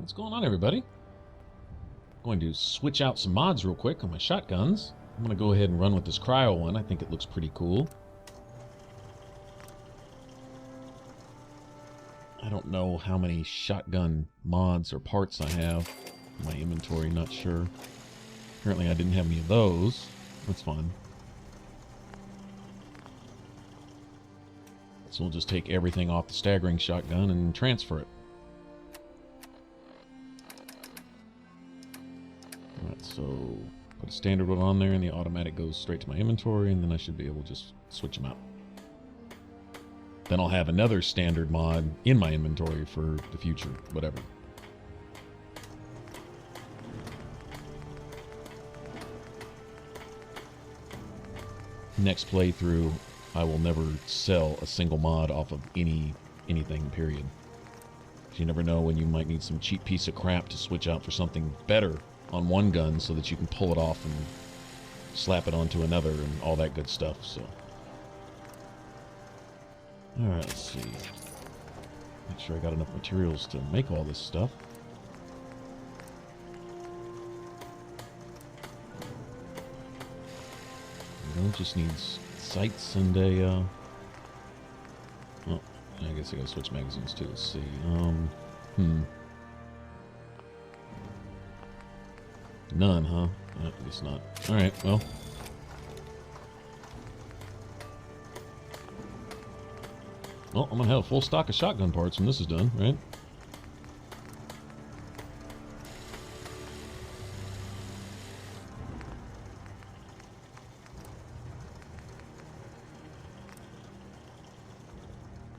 What's going on, everybody? I'm going to switch out some mods real quick on my shotguns. I'm going to go ahead and run with this cryo one. I think it looks pretty cool. I don't know how many shotgun mods or parts I have in my inventory, not sure. Apparently I didn't have any of those. That's fine. So we'll just take everything off the staggering shotgun and transfer it. Alright, so put a standard one on there and the automatic goes straight to my inventory, and then I should be able to just switch them out. Then I'll have another standard mod in my inventory for the future, whatever. Next playthrough, I will never sell a single mod off of anything, period. You never know when you might need some cheap piece of crap to switch out for something better on one gun so that you can pull it off and slap it onto another and all that good stuff, so. Alright, let's see. Make sure I got enough materials to make all this stuff. It just needs sights and a, well, I guess I gotta switch magazines too. Let's see. None, huh? I guess not. Alright, well. Well, I'm gonna have a full stock of shotgun parts when this is done, right?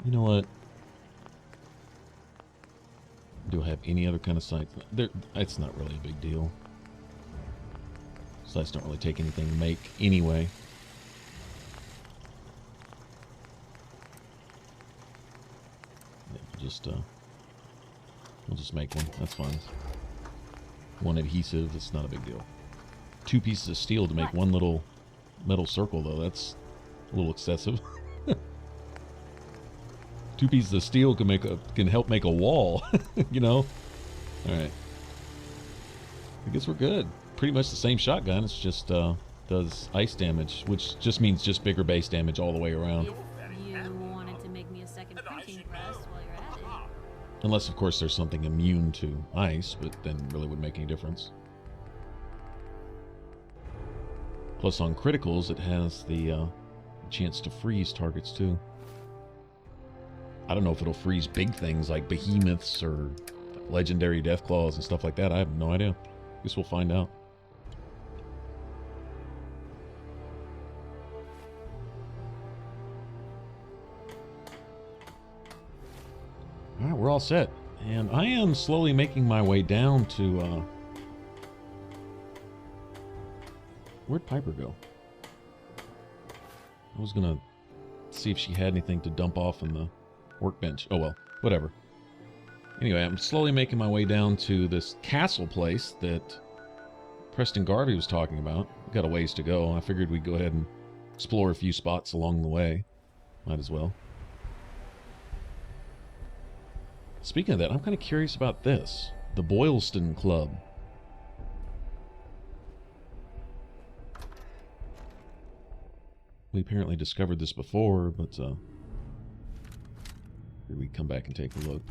You know what? Do I have any other kind of sights? It's not really a big deal. Sights don't really take anything to make anyway. Yeah, we'll just make one. That's fine. One adhesive, it's not a big deal. 2 pieces of steel to make one little metal circle, though. That's a little excessive. 2 pieces of steel can help make a wall, you know? Alright. I guess we're good. Pretty much the same shotgun, it's just does ice damage, which just means just bigger base damage all the way around. If you wanted to make me a second printing press while you're at it. Unless, of course, there's something immune to ice, but then really wouldn't make any difference. Plus, on criticals, it has the chance to freeze targets, too. I don't know if it'll freeze big things like behemoths or legendary deathclaws and stuff like that. I have no idea. Guess we'll find out. Alright, we're all set. And I am slowly making my way down to, where'd Piper go? I was gonna see if she had anything to dump off in the workbench. Oh well, whatever. Anyway, I'm slowly making my way down to this castle place that Preston Garvey was talking about. We've got a ways to go. I figured we'd go ahead and explore a few spots along the way. Might as well. Speaking of that, I'm kind of curious about this. The Boylston Club. We apparently discovered this before, but we'd come back and take a look.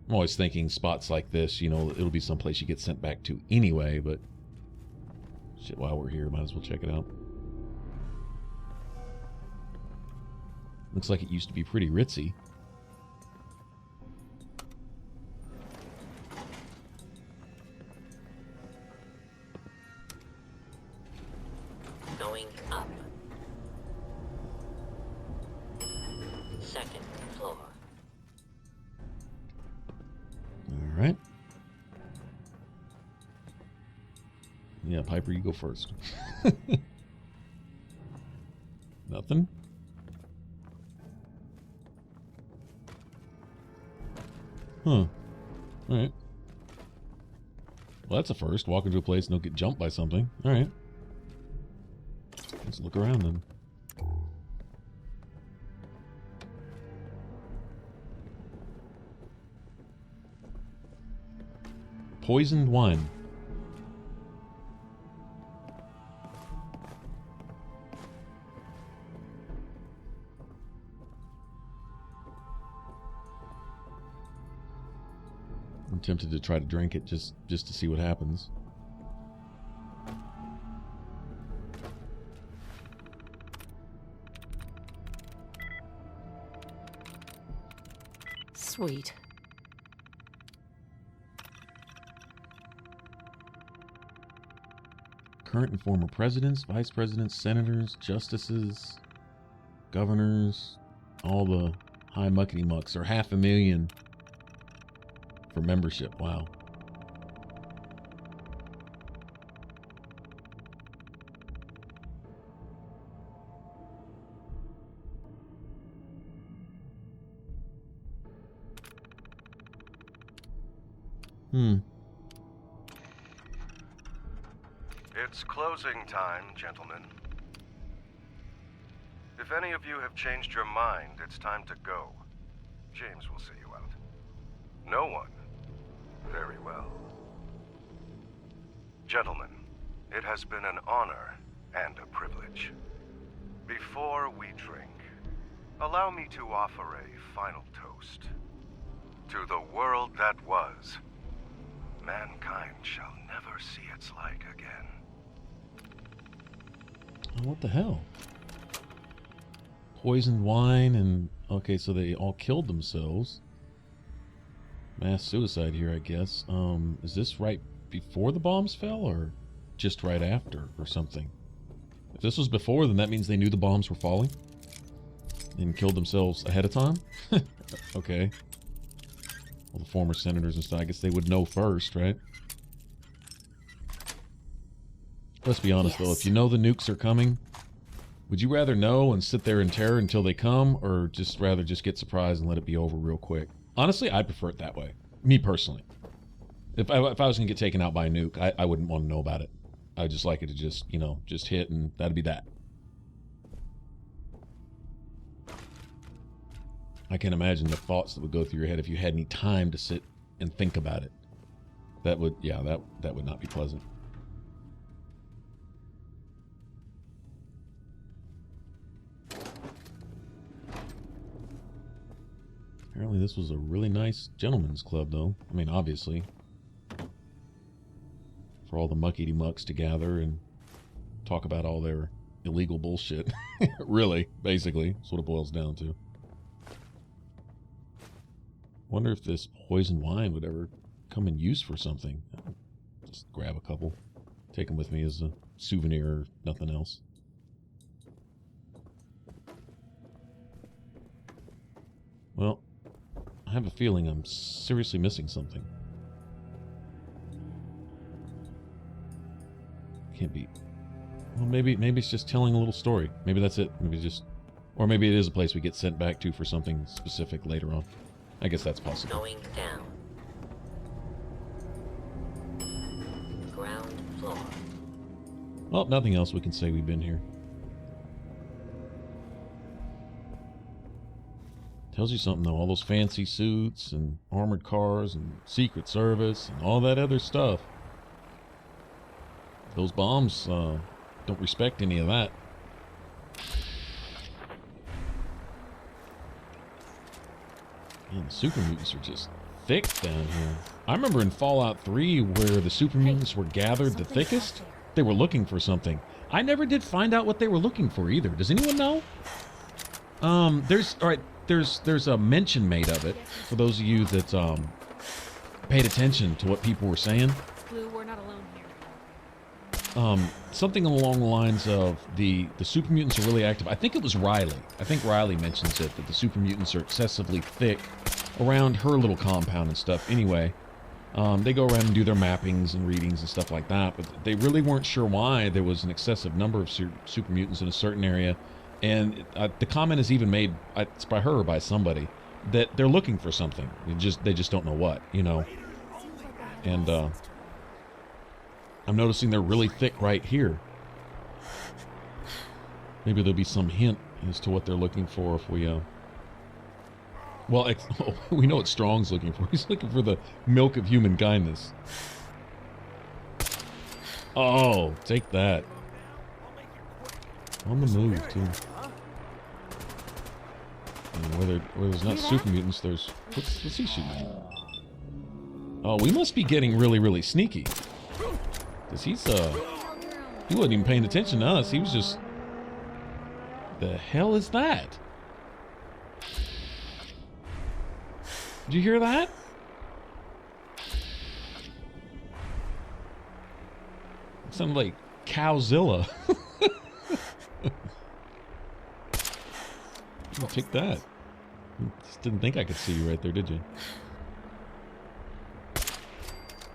I'm always thinking spots like this, you know, it'll be someplace you get sent back to anyway, but shit, while we're here, might as well check it out. Looks like it used to be pretty ritzy. Going up. Second floor. Alright. Yeah, Piper, you go first. Nothing? Huh. Alright. Well, that's a first. Walk into a place and don't get jumped by something. Alright. Let's look around then. poisoned wine. I'm tempted to try to drink it just to see what happens. Sweet. Current and former presidents, vice presidents, senators, justices, governors, all the high muckety mucks are 500,000 for membership. Wow. It's closing time, gentlemen. If any of you have changed your mind, it's time to go. James will see you out. No one? Very well. Gentlemen, it has been an honor and a privilege. Before we drink, allow me to offer a final toast. To the world that was, mankind shall never see its like again. What the hell? Poisoned wine and... Okay, so they all killed themselves. Mass suicide here, I guess. Is this right before the bombs fell, or just right after, or something? If this was before, then that means they knew the bombs were falling? And killed themselves ahead of time? Okay. Well, the former senators and stuff, I guess they would know first, right? Let's be honest, though. If you know the nukes are coming, would you rather know and sit there in terror until they come, or just rather just get surprised and let it be over real quick? Honestly, I prefer it that way. Me personally. If I was going to get taken out by a nuke, I wouldn't want to know about it. I'd just like it to just, you know, just hit and that'd be that. I can imagine the thoughts that would go through your head if you had any time to sit and think about it. That would, yeah, that would not be pleasant. Apparently this was a really nice gentleman's club, though. I mean, obviously. For all the muckety-mucks to gather and talk about all their illegal bullshit. Really, basically. That's what it boils down to. Wonder if this poison wine would ever come in use for something. I'll just grab a couple. Take them with me as a souvenir or nothing else. Well, I have a feeling I'm seriously missing something. Can't be. Well, maybe it's just telling a little story. Maybe that's it. Maybe just, or maybe it is a place we get sent back to for something specific later on. I guess that's possible. Going down. Ground floor. Well, nothing else we can say we've been here. Tells you something, though. All those fancy suits and armored cars and Secret Service and all that other stuff. Those bombs don't respect any of that. Man, the super mutants are just thick down here. I remember in Fallout 3 where the super mutants were gathered the thickest. They were looking for something. I never did find out what they were looking for either. Does anyone know? There's a mention made of it for those of you that paid attention to what people were saying. Blue, we're not alone here. Something along the lines of the super mutants are really active. I think it was Riley. I think Riley mentions it, that the super mutants are excessively thick around her little compound and stuff. Anyway, they go around and do their mappings and readings and stuff like that, but they really weren't sure why there was an excessive number of super mutants in a certain area. And the comment is even made, it's by her or by somebody, that they're looking for something. They just don't know what, you know. And I'm noticing they're really thick right here. Maybe there'll be some hint as to what they're looking for if we... Well, we know what Strong's looking for. He's looking for the milk of human kindness. Oh, take that. On the move, too. And where there's not super mutants, there's... What's he shooting? Oh, we must be getting really, really sneaky. Because he wasn't even paying attention to us. He was just... The hell is that? Did you hear that? It sounded like Cowzilla. Take that. Just didn't think I could see you right there, did you?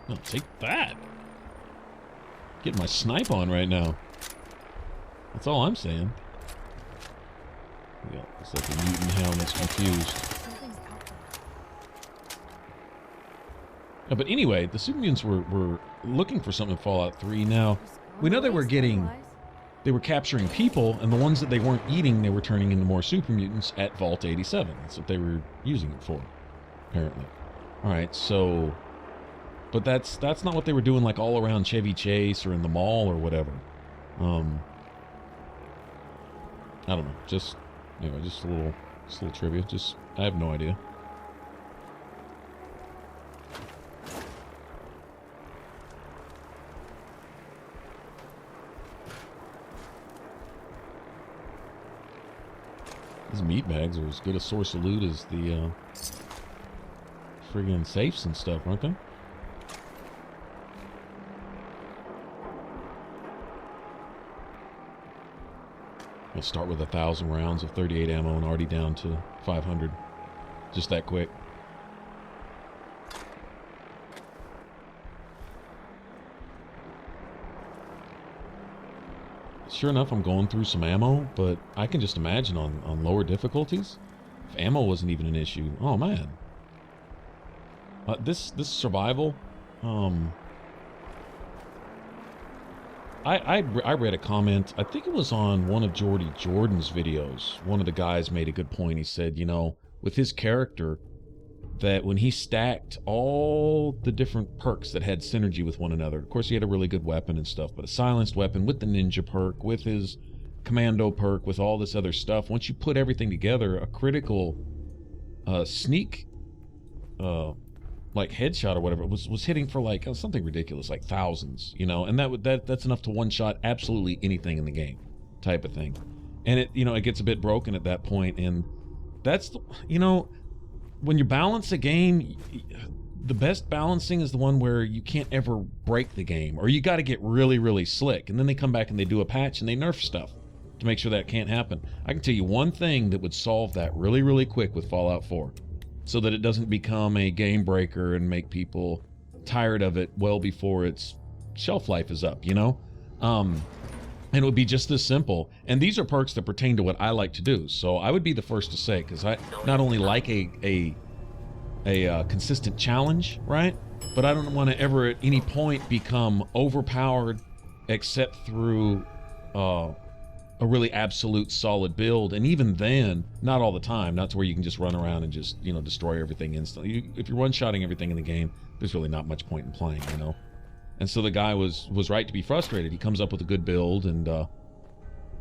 No, take that. Getting my snipe on right now. That's all I'm saying. Yeah, it's like a mutant hound that's confused. But anyway, the super mutants were looking for something in Fallout 3. Now, we know they were capturing people, and the ones that they weren't eating, they were turning into more super mutants at Vault 87. That's what they were using it for, apparently. Alright, so... But that's not what they were doing, like, all around Chevy Chase or in the mall or whatever. I don't know. Just, anyway, just a little trivia. I have no idea. These meat bags are as good a source of loot as the friggin' safes and stuff, aren't they? I'll start with 1,000 rounds of 38 ammo and already down to 500. Just that quick. Sure enough, I'm going through some ammo, but I can just imagine on lower difficulties, if ammo wasn't even an issue. Oh man, this survival. I read a comment. I think it was on one of Jordy Jordan's videos. One of the guys made a good point. He said, you know, with his character, that when he stacked all the different perks that had synergy with one another, of course he had a really good weapon and stuff, but a silenced weapon with the ninja perk, with his commando perk, with all this other stuff, once you put everything together, a critical sneak like headshot or whatever was hitting for like something ridiculous, like thousands, you know, and that's enough to one shot absolutely anything in the game, type of thing. And it, you know, it gets a bit broken at that point, and that's the, you know, when you balance a game, the best balancing is the one where you can't ever break the game, or you got to get really, really slick. And then they come back and they do a patch and they nerf stuff to make sure that can't happen. I can tell you one thing that would solve that really, really quick with Fallout 4, so that it doesn't become a game breaker and make people tired of it well before its shelf life is up, you know? And it would be just this simple. And these are perks that pertain to what I like to do. So I would be the first to say, because I not only like a consistent challenge, right? But I don't want to ever at any point become overpowered except through a really absolute solid build. And even then, not all the time. Not to where you can just run around and just, you know, destroy everything instantly. If you're one-shotting everything in the game, there's really not much point in playing, you know? And so the guy was right to be frustrated. He comes up with a good build, and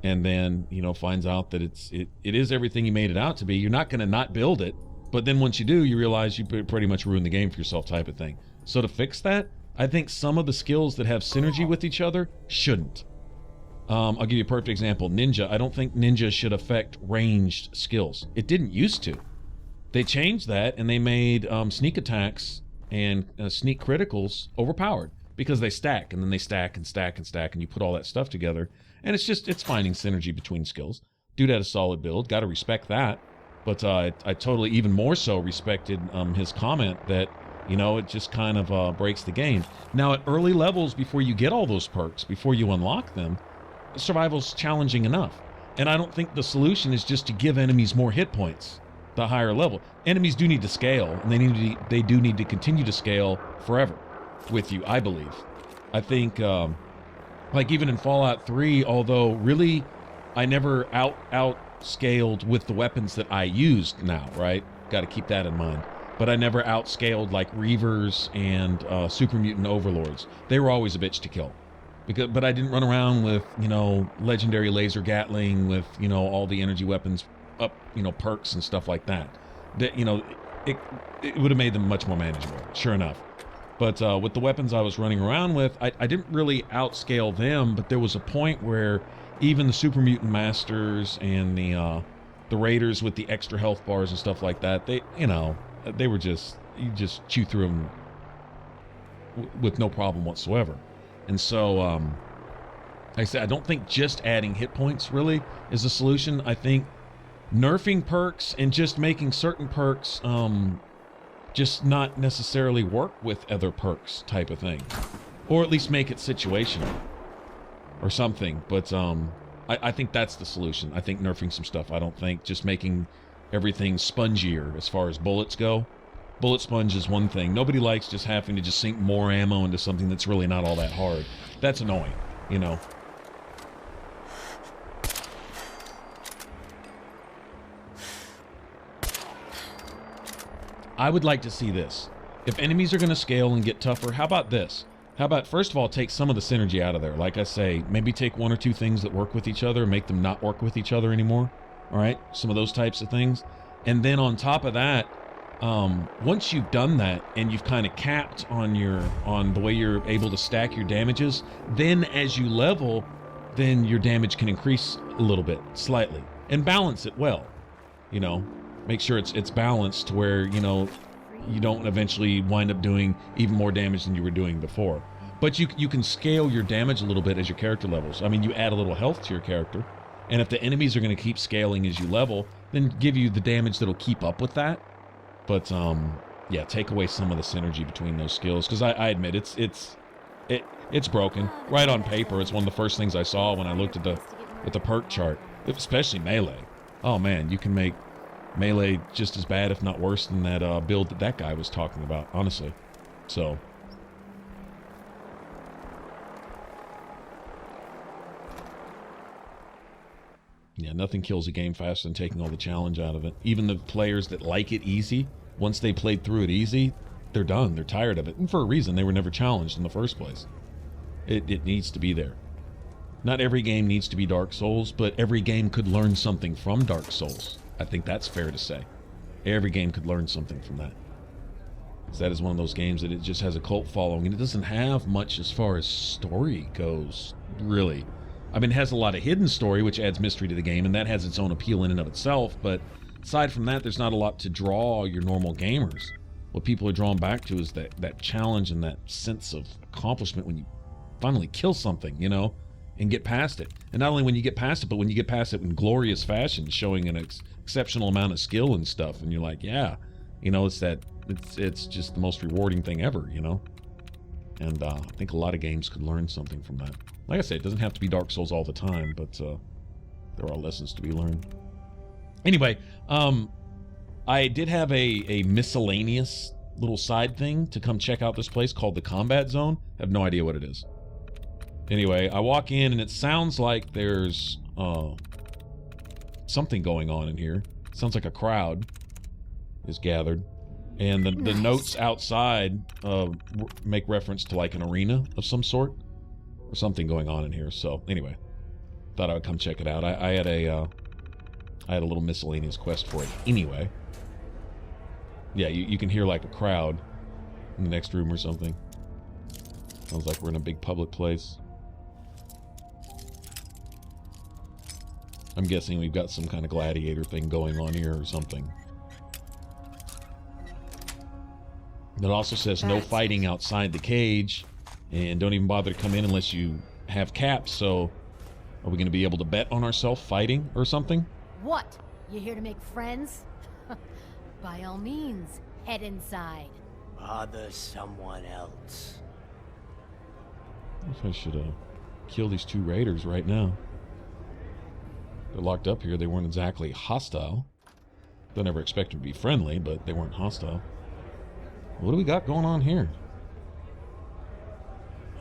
then, you know, finds out that it is everything he made it out to be. You're not going to not build it, but then once you do, you realize you pretty much ruined the game for yourself, type of thing. So to fix that, I think some of the skills that have synergy with each other shouldn't. I'll give you a perfect example. Ninja. I don't think ninja should affect ranged skills. It didn't used to. They changed that, and they made sneak attacks and sneak criticals overpowered, because they stack, and then they stack and stack and stack, and you put all that stuff together, and it's finding synergy between skills. Dude had a solid build, gotta respect that. But I totally, even more so, respected his comment that, you know, it just kind of breaks the game. Now, at early levels, before you get all those perks, before you unlock them, survival's challenging enough. And I don't think the solution is just to give enemies more hit points, the higher level. Enemies do need to scale, and they do need to continue to scale forever with you, I believe. I think, like even in Fallout 3, although really I never outscaled with the weapons that I used now, right? Got to keep that in mind. But I never outscaled like Reavers and Super Mutant Overlords. They were always a bitch to kill. but I didn't run around with, you know, legendary laser Gatling with, you know, all the energy weapons up, you know, perks and stuff like that. That, you know, it would have made them much more manageable, sure enough. But with the weapons I was running around with, I didn't really outscale them, but there was a point where even the Super Mutant Masters and the Raiders with the extra health bars and stuff like that, they, you know, they were just, you just chew through them with no problem whatsoever. And so, like I said, I don't think just adding hit points really is a solution. I think nerfing perks and just making certain perks just not necessarily work with other perks type of thing. Or at least make it situational or something. But I think that's the solution. I think nerfing some stuff. I don't think just making everything spongier as far as bullets go. Bullet sponge is one thing. Nobody likes just having to just sink more ammo into something that's really not all that hard. That's annoying, you know. I would like to see this. If enemies are going to scale and get tougher, how about this? How about, first of all, take some of the synergy out of there. Like I say, maybe take one or two things that work with each other and make them not work with each other anymore. All right? Some of those types of things. And then on top of that, once you've done that and you've kind of capped on the way you're able to stack your damages, then as you level, then your damage can increase a little bit, slightly, and balance it well. You know, make sure it's balanced to where, you know, you don't eventually wind up doing even more damage than you were doing before. But you can scale your damage a little bit as your character levels. I mean, you add a little health to your character, and if the enemies are going to keep scaling as you level, then give you the damage that'll keep up with that. But yeah, take away some of the synergy between those skills, because I admit it's broken. Right on paper, it's one of the first things I saw when I looked at the perk chart, especially melee. Oh man, you can make melee just as bad, if not worse, than that build that guy was talking about, honestly. So yeah, nothing kills a game faster than taking all the challenge out of it. Even the players that like it easy, once they played through it easy, they're done. They're tired of it. And for a reason, they were never challenged in the first place. It needs to be there. Not every game needs to be Dark Souls, but every game could learn something from Dark Souls. I think that's fair to say. Every game could learn something from that. That is one of those games that it just has a cult following, and it doesn't have much as far as story goes, really. I mean, it has a lot of hidden story, which adds mystery to the game, and that has its own appeal in and of itself, but aside from that, there's not a lot to draw your normal gamers. What people are drawn back to is that challenge and that sense of accomplishment when you finally kill something, you know, and get past it. And not only when you get past it, but when you get past it in glorious fashion, showing an exceptional amount of skill and stuff, and you're like, yeah, you know, it's just the most rewarding thing ever, you know. And I think a lot of games could learn something from that. Like I said, it doesn't have to be Dark Souls all the time, but there are lessons to be learned. Anyway, I did have a miscellaneous little side thing to come check out this place called the Combat Zone. I have no idea what it is. Anyway, I walk in and it sounds like there's something going on in here. It sounds like a crowd is gathered. And the notes outside make reference to like an arena of some sort or something going on in here. So anyway, thought I would come check it out. I had a little miscellaneous quest for it anyway. Yeah, you can hear like a crowd in the next room or something. Sounds like we're in a big public place. I'm guessing we've got some kind of gladiator thing going on here or something. It also says no fighting outside the cage, and don't even bother to come in unless you have caps. So are we going to be able to bet on ourselves fighting or something? What? You here to make friends? By all means, head inside. Bother someone else. I wonder if I should kill these two raiders right now. They're locked up here. They weren't exactly hostile. Don't ever expect them to be friendly, but they weren't hostile. What do we got going on here?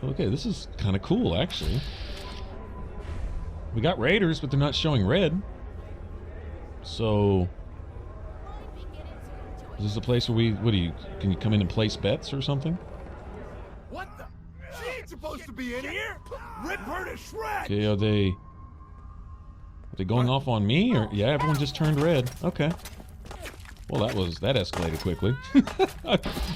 Okay, this is kind of cool, actually. We got raiders, but they're not showing red. So, is this a place where can you come in and place bets or something? What the? ain't supposed to be in here. Rip her to shreds. Okay, are they going off on me, or yeah, everyone just turned red. Okay. Well, that escalated quickly.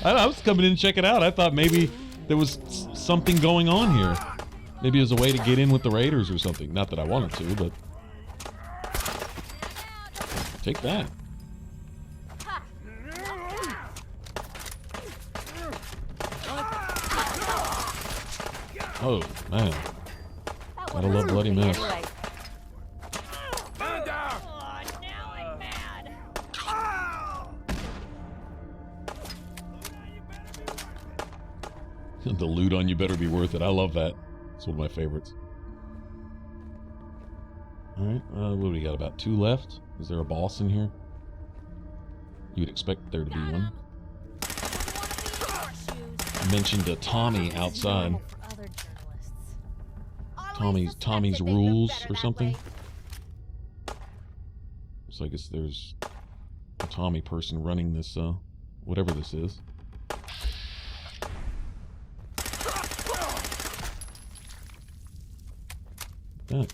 I was coming in to check it out. I thought maybe there was something going on here. Maybe it was a way to get in with the raiders or something. Not that I wanted to, but take that. Oh man, gotta love bloody mess. The loot on you better be worth it. I love that. It's one of my favorites. Alright, what do we got? About 2 left? Is there a boss in here? You would expect there to be one. I mentioned a Tommy outside. Tommy's rules or something. So I guess there's a Tommy person running this, whatever this is. That.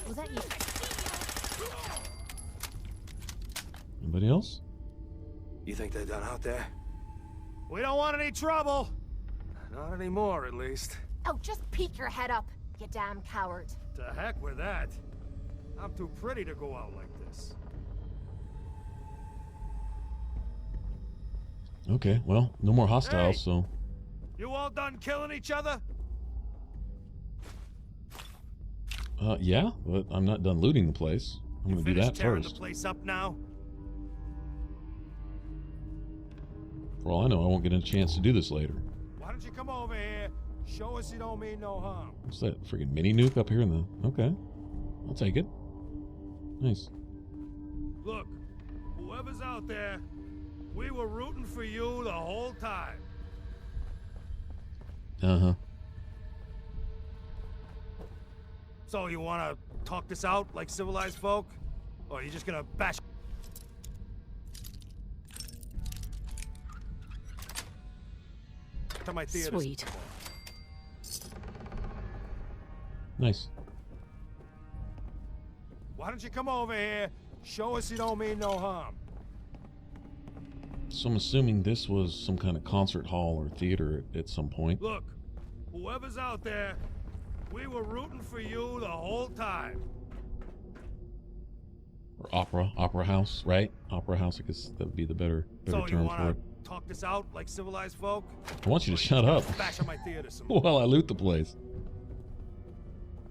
Was that you? Anybody else? You think they're done out there? We don't want any trouble. Not anymore, at least. Oh, just peek your head up, you damn coward. To heck with that. I'm too pretty to go out like this. Okay, well, no more hostiles, Hey! so... You all done killing each other? Yeah, but I'm not done looting the place. I'm gonna do that Tearing first. the place up now? For all I know, I won't get a chance to do this later. Why don't you come over here? Show us you don't mean no harm. What's that? Friggin' mini nuke up here in the... Okay. I'll take it. Nice. Look, whoever's out there, we were rooting for you the whole time. Uh-huh. So you want to talk this out like civilized folk? Or are you just gonna bash... to my theater? Sweet. Nice. Why don't you come over here, show us you don't mean no harm. So I'm assuming this was some kind of concert hall or theater at some point. Look, whoever's out there, we were rooting for you the whole time. Or opera house, right? Opera house, I guess that would be the better So you term for wanna it. talk this out like civilized folk? I want you to shut up Bash on my theater some more. while I loot the place.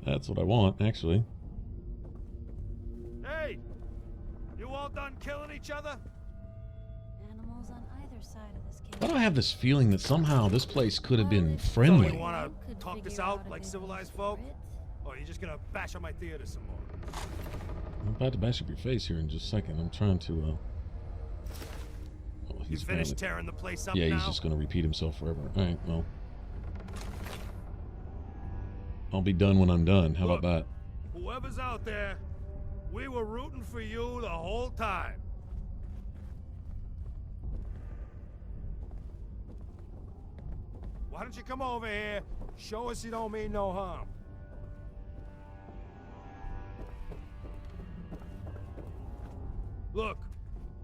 That's what I want, actually. Hey! You all done killing each other? Animals on either side of this cave. Why do I have this feeling that somehow this place could have been So friendly? you wanna Could talk this figure out a like bit civilized of folk? grit. Or are you just gonna bash on my theater some more? I'm about to bash up your face here in just a second. I'm trying to, Oh, You he's finished apparently... tearing the place up Yeah, now? he's just going to repeat himself forever. Alright, well. I'll be done when I'm done. How about that? Whoever's out there, we were rooting for you the whole time. Why don't you come over here, show us you don't mean no harm. Look,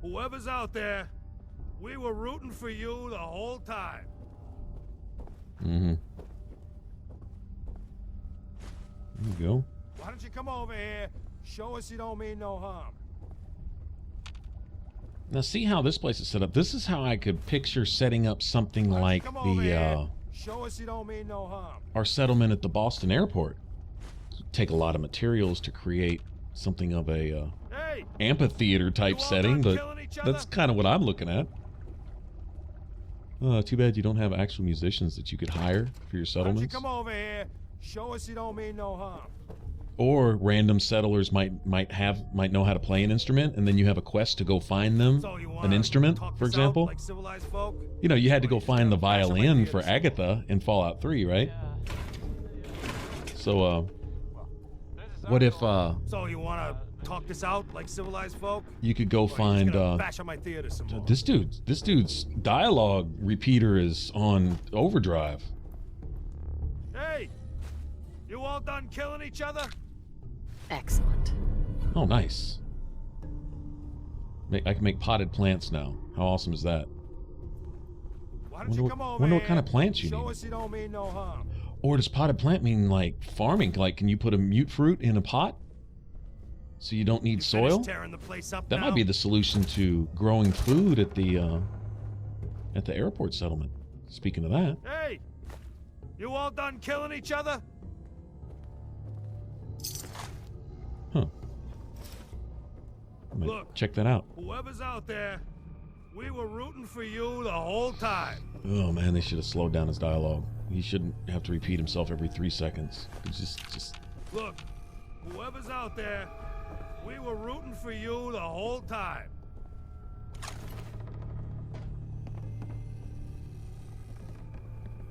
whoever's out there, we were rooting for you the whole time. Mm-hmm. There you go. Why don't you come over here, show us you don't mean no harm. Now see how this place is set up. This is how I could picture setting up something Why don't you like come over the, here, show us you don't mean no harm. our settlement at the Boston airport. Take a lot of materials to create something of a, Hey! amphitheater type You all setting, done but killing each other? that's kind of what I'm looking at. Too bad you don't have actual musicians that you could hire for your Why don't you settlements. come over here, show us you don't mean no harm. Or random settlers might know how to play an instrument, and then you have a quest to go find them So you an wanna instrument, talk for this out example. like civilized folk? You know, you had to Or go you just find the gonna bash on my violin theater for some more? Agatha in Fallout 3, right? So, what if, So you wanna talk this out like civilized folk? You could go Or are you find just gonna bash on my theater some more? this dude's dialogue repeater is on overdrive. Hey, you all done killing each other? Excellent. Oh, nice. I can make potted plants now. How awesome is that? Why don't you come over Wonder what here? kind of plants you Show need. us you don't mean no harm. Or does potted plant mean like farming? Like, can you put a mute fruit in a pot so you don't need You soil? finished tearing the place up That now? might be the solution to growing food at the airport settlement. Speaking of that, Hey, you all done killing each other? huh? I might Look. check that out. Whoever's out there, we were rooting for you the whole time. Oh man, they should have slowed down his dialogue. He shouldn't have to repeat himself every 3 seconds. It's just. Look, whoever's out there, we were rooting for you the whole time.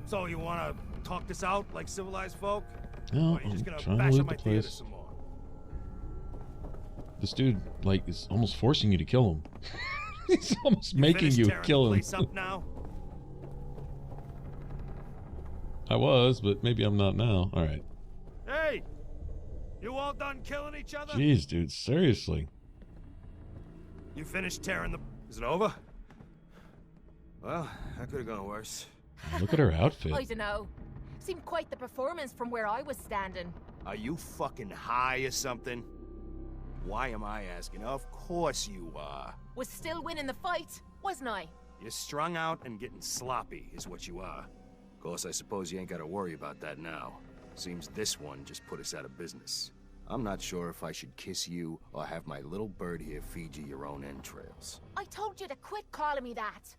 So you want to talk this out like civilized folk? No, Or are you just I'm gonna trying to bash on loot my the theater place. some more? This dude, like, is almost forcing you to kill him. He's almost making finished you tearing kill the him. place up now? I was, but maybe I'm not now. All right. Hey, you all done killing each other? Jeez, dude, seriously. You finished tearing the... Is it over? Well, that could have gone worse. Look at her outfit. I don't know. Seemed quite the performance from where I was standing. Are you fucking high or something? Why am I asking? Of course you are. Was still winning the fight, wasn't I? You're strung out and getting sloppy is what you are. Of course, I suppose you ain't gotta worry about that now. Seems this one just put us out of business. I'm not sure if I should kiss you or have my little bird here feed you your own entrails. I told you to quit calling me that.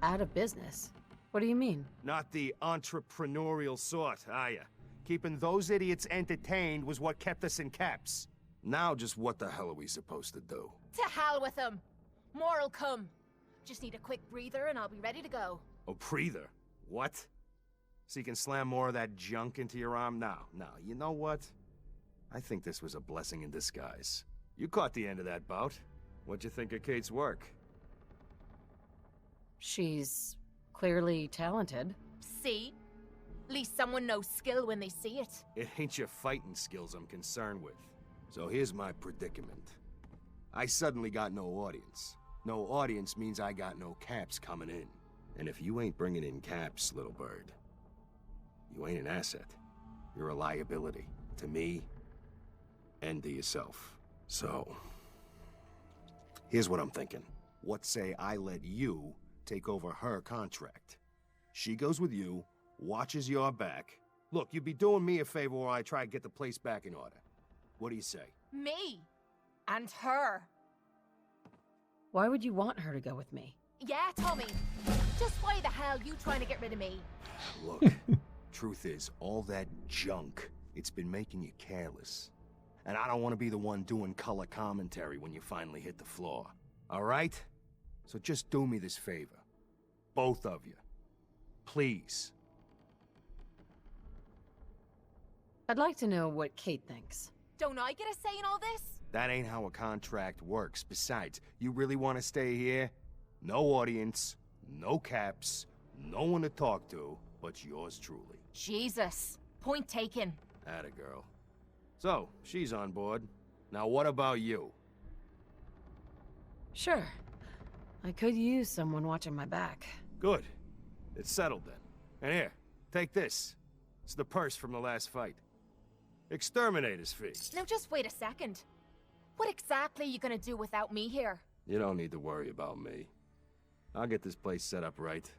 Out of business? What do you mean? Not the entrepreneurial sort, are ya? Keeping those idiots entertained was what kept us in caps. Now just what the hell are we supposed to do? To hell with them. More'll come. Just need a quick breather and I'll be ready to go. A breather? What? So you can slam more of that junk into your arm now? Now, you know what? I think this was a blessing in disguise. You caught the end of that bout. What'd you think of Kate's work? She's clearly talented. See? At least someone knows skill when they see it. It ain't your fighting skills I'm concerned with. So here's my predicament. I suddenly got no audience. No audience means I got no caps coming in. And if you ain't bringing in caps, little bird, you ain't an asset. You're a liability. To me, and to yourself. So, here's what I'm thinking. What say I let you take over her contract? She goes with you, watches your back. Look, you'd be doing me a favor while I try to get the place back in order. What do you say? Me. And her. Why would you want her to go with me? Yeah, Tommy. Just why the hell you trying to get rid of me? Look, truth is, all that junk, it's been making you careless. And I don't want to be the one doing color commentary when you finally hit the floor. All right? So just do me this favor. Both of you. Please. I'd like to know what Kate thinks. Don't I get a say in all this? That ain't how a contract works. Besides, you really want to stay here? No audience, no caps, no one to talk to, but yours truly. Jesus. Point taken. Atta girl. So, she's on board. Now what about you? Sure. I could use someone watching my back. Good. It's settled then. And here, take this. It's the purse from the last fight. Exterminator's fee. Now just wait a second. What exactly are you gonna do without me here? You don't need to worry about me. I'll get this place set up right.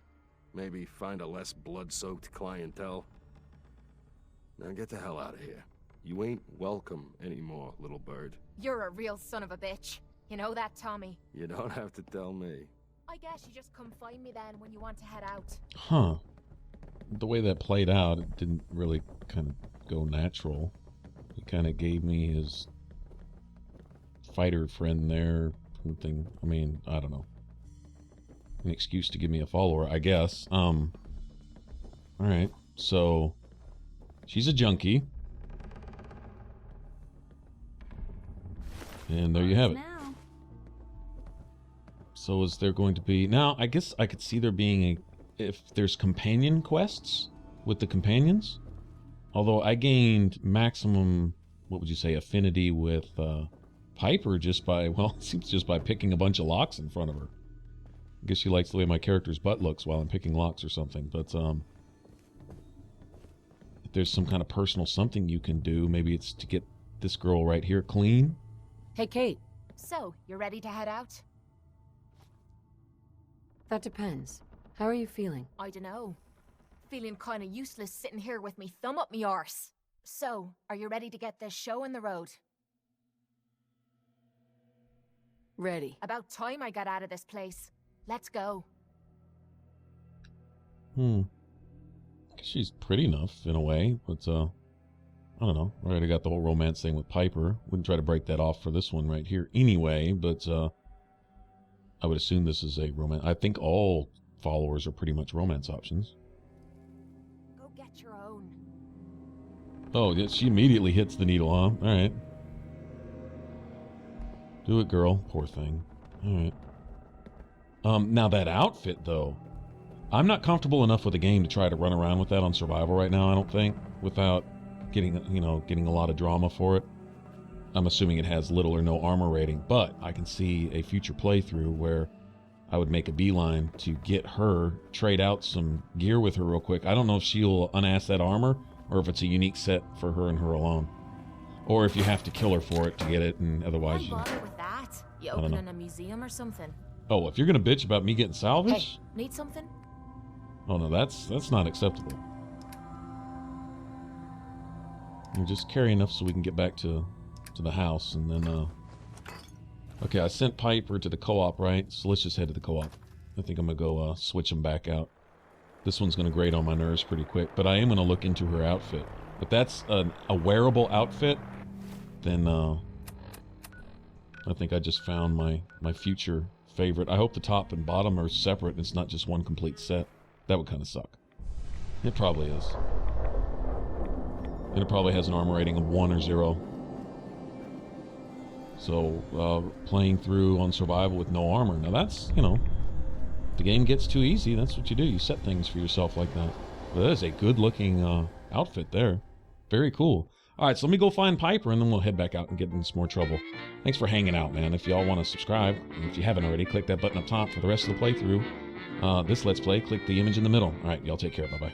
Maybe find a less blood-soaked clientele. Now get the hell out of here. You ain't welcome anymore, little bird. You're a real son of a bitch. You know that, Tommy? You don't have to tell me. I guess you just come find me then when you want to head out. Huh. The way that played out, it didn't really kind of go natural. He kind of gave me his fighter friend there. Something. I mean, I don't know. An excuse to give me a follower, I guess. Alright. So, she's a junkie. And there you have it. Now. So is there going to be... Now, I guess I could see there being a... If there's companion quests with the companions. Although I gained maximum, what would you say, affinity with Piper just by, well, it seems just by picking a bunch of locks in front of her. I guess she likes the way my character's butt looks while I'm picking locks or something. But if there's some kind of personal something you can do, maybe it's to get this girl right here clean. Hey, Kate. So, you're ready to head out? That depends. How are you feeling? I dunno. Feeling kinda useless sitting here with me thumb up me arse. So, are you ready to get this show on the road? Ready. About time I got out of this place. Let's go. She's pretty enough in a way, but I don't know. I already got the whole romance thing with Piper. Wouldn't try to break that off for this one right here anyway, but I would assume this is a romance. I think all followers are pretty much romance options. Go get your own. Oh, yeah, she immediately hits the needle, huh? Alright. Do it, girl. Poor thing. Alright. Now that outfit, though. I'm not comfortable enough with the game to try to run around with that on survival right now, I don't think. Without getting, getting a lot of drama for it. I'm assuming it has little or no armor rating, but I can see a future playthrough where I would make a beeline to get her, trade out some gear with her real quick. I don't know if she'll unass that armor, or if it's a unique set for her and her alone. Or if you have to kill her for it to get it, and otherwise Why you... bother with that? You I don't know. opening a museum or something? Oh, if you're gonna bitch about me getting salvaged? Hey, need something? Oh no, that's not acceptable. You just carry enough so we can get back to the house, and then, okay, I sent Piper to the co-op, right? So let's just head to the co-op. I think I'm gonna go, switch them back out. This one's gonna grate on my nerves pretty quick, but I am gonna look into her outfit. If that's a wearable outfit, then, I think I just found my future favorite. I hope the top and bottom are separate and it's not just one complete set. That would kind of suck. It probably is. And it probably has an armor rating of 1 or 0. So, playing through on survival with no armor. Now that's, if the game gets too easy, that's what you do. You set things for yourself like that. But that is a good looking outfit there. Very cool. Alright, so let me go find Piper and then we'll head back out and get in some more trouble. Thanks for hanging out, man. If y'all want to subscribe, and if you haven't already, click that button up top for the rest of the playthrough. This Let's Play, click the image in the middle. Alright, y'all take care. Bye-bye.